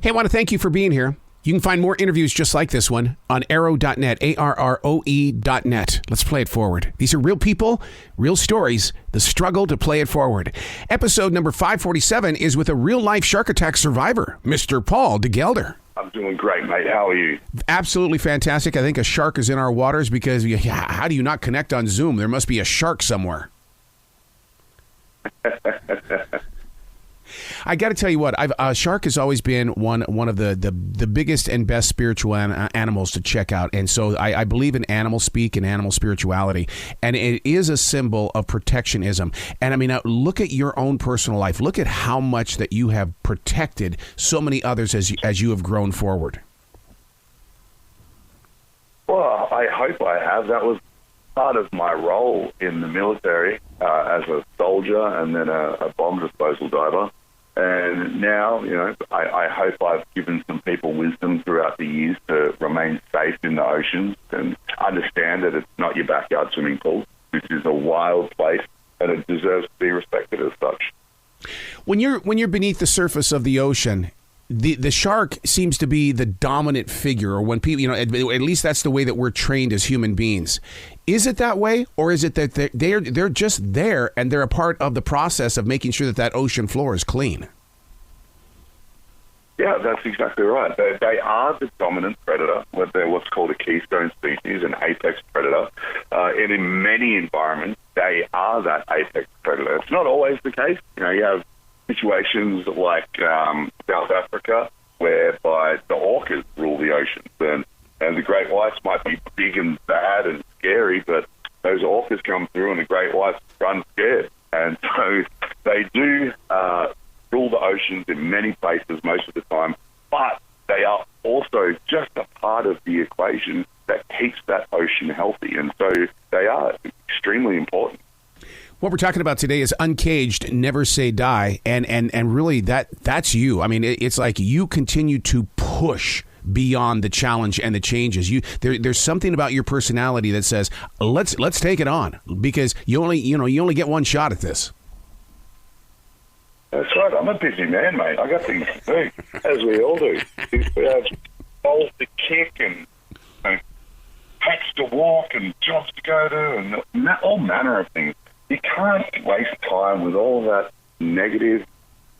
Hey, I want to thank you for being here. You can find more interviews just like this one on arrow.net, ARROE.net. Let's play it forward. These are real people, real stories, the struggle to play it forward. Episode number 547 is with a real-life shark attack survivor, Mr. Paul de Gelder. I'm doing great, mate. How are you? Absolutely fantastic. I think a shark is in our waters because how do you not connect on Zoom? There must be a shark somewhere. I got to tell you what, a shark has always been one of the biggest and best spiritual animals to check out. And so I believe in animal speak and animal spirituality. And it is a symbol of protectionism. And I mean, look at your own personal life. Look at how much that you have protected so many others as you have grown forward. Well, I hope I have. That was part of my role in the military as a soldier and then a bomb disposal diver. And now, I hope I've given some people wisdom throughout the years to remain safe in the oceans and understand that it's not your backyard swimming pool. This is a wild place, and it deserves to be respected as such. When you're beneath the surface of the ocean, the shark seems to be the dominant figure, or when people, at least that's the way that we're trained as human beings. Is it that way, or is it that they're just there and they're a part of the process of making sure that ocean floor is clean? Yeah, that's exactly right. They are the dominant predator. They're what's called a keystone species, an apex predator. And in many environments, they are that apex predator. It's not always the case. You have situations like South Africa, whereby the orcas rule the oceans, and the great whites might be big and bad and scary, but those orcas come through and the great whites run scared. And so they do rule the oceans in many places most of the time, but they are also just a part of the equation that keeps that ocean healthy. And so they are extremely important. What we're talking about today is Uncaged, Never Say Die, and really that's you. I mean, it's like you continue to push beyond the challenge and the changes. There's something about your personality that says, let's take it on, because you only get one shot at this. That's right. I'm a busy man, mate. I got things to do, as we all do. We have goals to kick and packs to walk and jobs to go to and all manner of things. You can't waste time with all that negative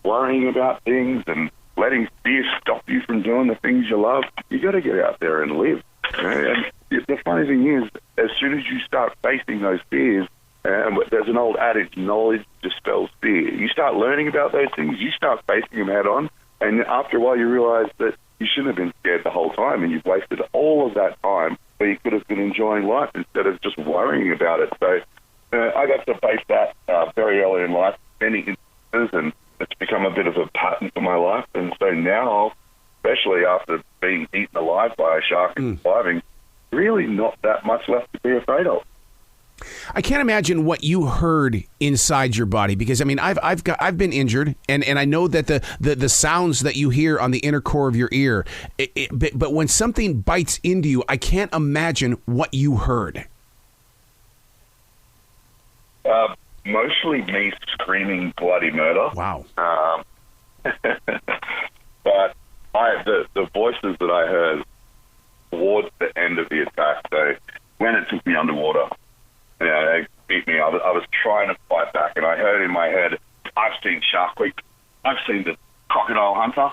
worrying about things and letting fear stop you from doing the things you love. You got to get out there and live. And the funny thing is, as soon as you start facing those fears, there's an old adage, knowledge dispels fear. You start learning about those things, you start facing them head on, and after a while you realize that you shouldn't have been scared the whole time, and you've wasted all of that time where you could have been enjoying life instead of just worrying about it. So I got to face that very early in life, many instances, and it's become a bit of a pattern for my life. And so now, especially after being eaten alive by a shark and surviving, really not that much left to be afraid of. I can't imagine what you heard inside your body, because I mean I've been injured, and I know that the sounds that you hear on the inner core of your ear, but when something bites into you, I can't imagine what you heard. Mostly me screaming bloody murder. Wow. But the voices that I heard towards the end of the attack, so when it took me underwater, they beat me. I was trying to fight back, and I heard in my head, I've seen Shark Week. I've seen the crocodile hunter.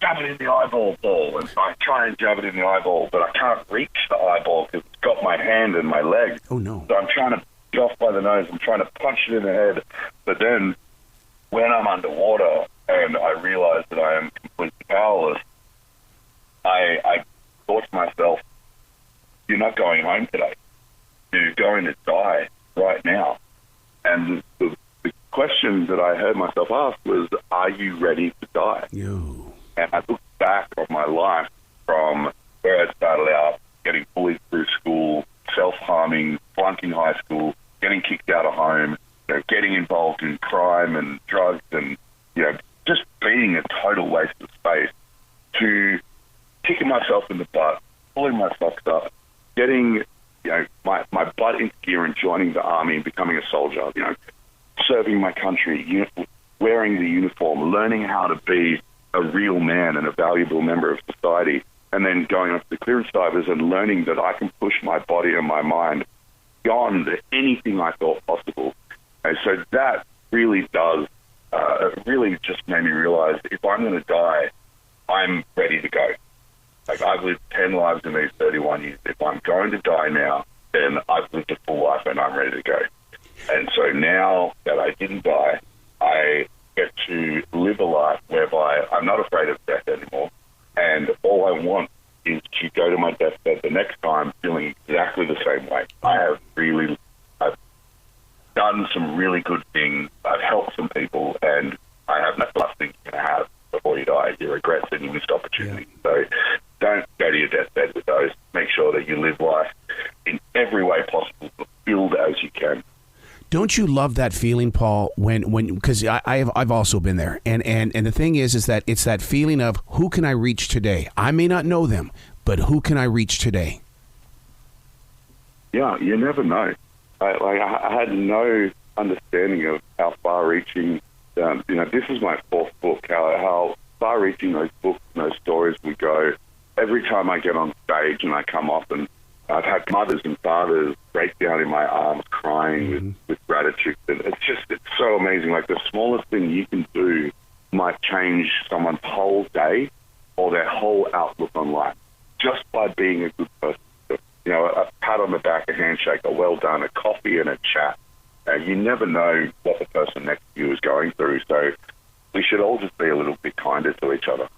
Jab it in the eyeball, Paul. And so I try and jab it in the eyeball, but I can't reach the eyeball because it's got my hand and my leg. Oh, no. So I'm trying to get off by the nose. I'm trying to punch it in the head. But then when I'm underwater and I realize that I am completely powerless, I thought to myself, you're not going home today. You're going to die right now. And the question that I heard myself ask was, are you ready to die? Yo. And I looked back on my life from where I started out, getting bullied through school, self-harming, flunking high school, getting kicked out of home, getting involved in crime and drugs, and just being a total waste of space, to kicking myself in the butt, pulling my socks up, getting my butt into gear and joining the army and becoming a soldier, serving my country, wearing the uniform, learning how to be a real man and a valuable member of society, and then going up to the clearance divers and learning that I can push my body and my mind beyond anything I thought possible. And so that really does, it really just made me realize if I'm going to die, I'm ready to go. Like, I've lived 10 lives in these 31 years. If I'm going to die now, then I've lived a full life and I'm ready to go. And so now that I didn't die, I get to live a life whereby I'm not afraid of death anymore. And all I want is to go to my deathbed the next time feeling exactly the same way. I've done some really good things. I've helped some people, and I have no last thing you're going to have before you die. Your regrets and your missed opportunities. Yeah. So don't go to your deathbed with those. Make sure that you live life in every way possible, fulfilled as you can. Don't you love that feeling, Paul? When because I've also been there, and the thing is that it's that feeling of who can I reach today? I may not know them, but who can I reach today? Yeah, you never know. I had no understanding of how far-reaching. This is my fourth book. How far-reaching those books and those stories would go. Every time I get on stage and I come off, and I've had mothers and fathers break down in my arms crying with gratitude. And it's so amazing. Like, the smallest thing you can do might change someone's whole day or their whole outlook on life just by being a good person. A pat on the back, a handshake, a well done, a coffee and a chat. You never know what the person next to you is going through. So we should all just be a little bit kinder to each other.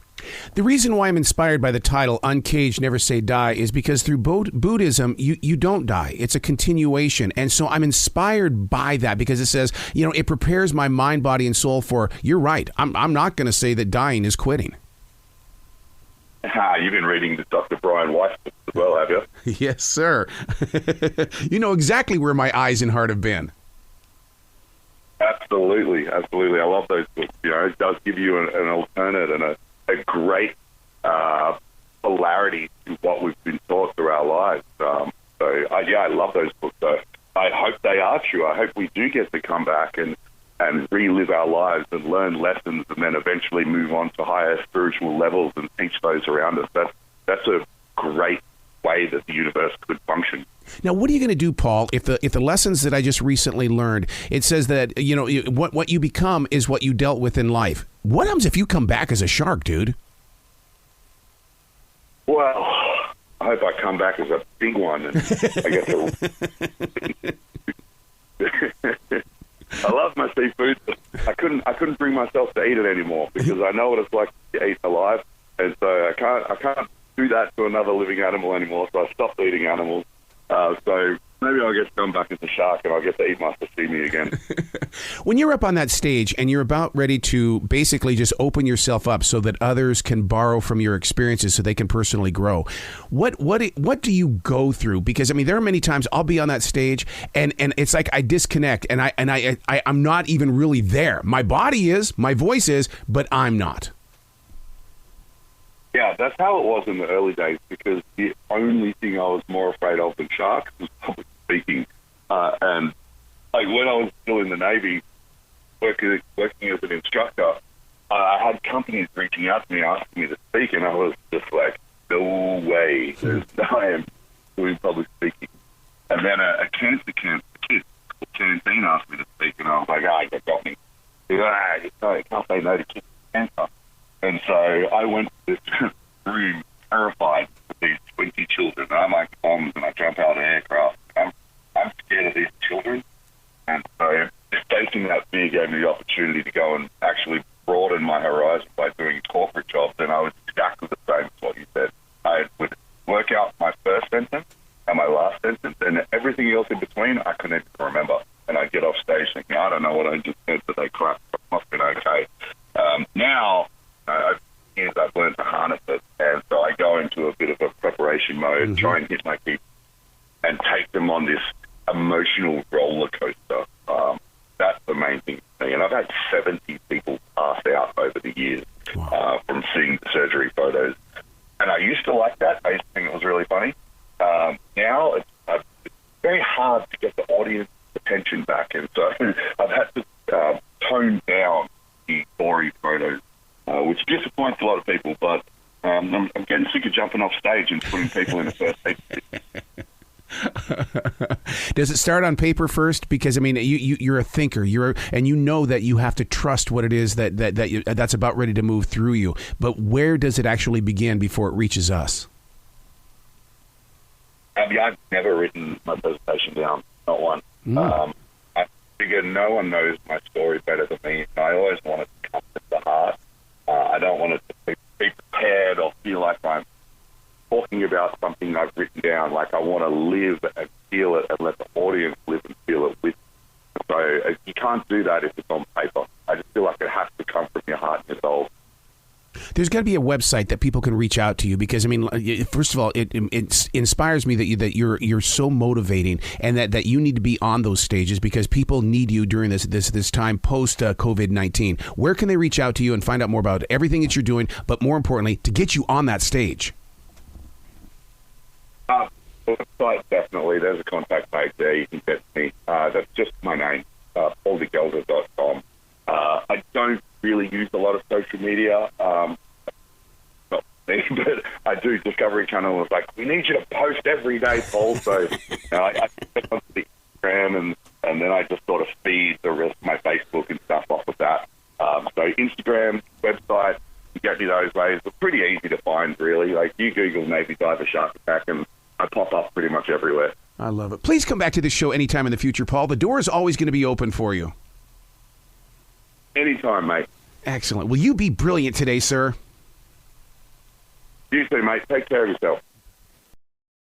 The reason why I'm inspired by the title Uncaged, Never Say Die is because through Buddhism, you don't die. It's a continuation. And so I'm inspired by that because it says, it prepares my mind, body, and soul for, you're right, I'm not going to say that dying is quitting. You've been reading the Dr. Brian Weiss book as well, have you? Yes, sir. You know exactly where my eyes and heart have been. Absolutely. I love those books. It does give you an alternate and a great polarity to what we've been taught through our lives. I love those books. So I hope they are true. I hope we do get to come back and relive our lives and learn lessons and then eventually move on to higher spiritual levels and teach those around us. That's a great way that the universe could function. Now, what are you going to do, Paul, if the lessons that I just recently learned, it says that, what you become is what you dealt with in life. What happens if you come back as a shark, dude? Well, I hope I come back as a big one. And I get to... I love my seafood. I couldn't bring myself to eat it anymore because I know what it's like to eat alive, and so I can't do that to another living animal anymore. So I stopped eating animals. So maybe I'll get to come back as a shark and I'll get to eat my sashimi again. When you're up on that stage and you're about ready to basically just open yourself up so that others can borrow from your experiences so they can personally grow, what do you go through? Because there are many times I'll be on that stage and it's like I disconnect and I'm not even really there. My body is, my voice is, but I'm not. Yeah, that's how it was in the early days because the only thing I was more afraid of than sharks was public speaking. And like when I was still in the Navy, working as an instructor, I had companies reaching out to me asking me to speak, and I was just like, no way, I am doing public speaking. And then a cancer kid called Canteen asked me to speak, and I was like, you got me. I can't say no to kids with cancer. And so I went to this room terrified with these 20 children. I like bombs and I jump out of aircraft. I'm scared of these children. And so facing that fear gave me the opportunity to go and actually broaden my horizon by doing corporate jobs. And I was exactly the same as what you said. I would work out my first sentence and my last sentence, and everything else in between I couldn't even remember. And I'd get off stage thinking, I don't know what I just said, but they clapped. It must have been okay. Now, I've learned to harness it, and so I go into a bit of a preparation mode, try and hit my people, and take them on this emotional roller coaster. That's the main thing for me. And I've had 70 people pass out over the years from seeing the surgery photos. And I used to like that. I used to think it was really funny. Now it's very hard to get the audience attention back, and so I've had to tone down the gory photos, which disappoints I'm getting sick of jumping off stage and putting people in the first seat. Does it start on paper first? Because I mean, you're a thinker. And you know that you have to trust what it is that's about ready to move through you. But where does it actually begin before it reaches us? I mean, I've never written my presentation down, not one. I figure no one knows my story better than me. I always want it to come from the heart. I don't want it to be prepared or feel like I'm talking about something I've written down. Like, I want to live and feel it and let the audience live and feel it with me. So you can't do that if it's on paper. I just feel like it has to come from your heart and your soul. There's got to be a website that people can reach out to you, because I mean, first of all, it inspires me that you're so motivating, and that you need to be on those stages, because people need you during this time post COVID-19. Where can they reach out to you and find out more about everything that you're doing, but more importantly, to get you on that stage? Website, definitely. There's a contact page there. You can get me. That's just my name, pauldegelder.com. I don't really use a lot of social media. Not me, but I do. Discovery Channel was like, we need you to post every day, Paul. So I get onto the Instagram, and then I just sort of feed the rest of my Facebook and stuff off of that. So Instagram, website, you get me those ways. It's pretty easy to find, really. Like, you Google Navy Diver Shark Attack, and I pop up pretty much everywhere. I love it. Please come back to this show anytime in the future, Paul. The door is always going to be open for you. Anytime, mate. Excellent. Will you be brilliant today, sir? You too, mate. Take care of yourself.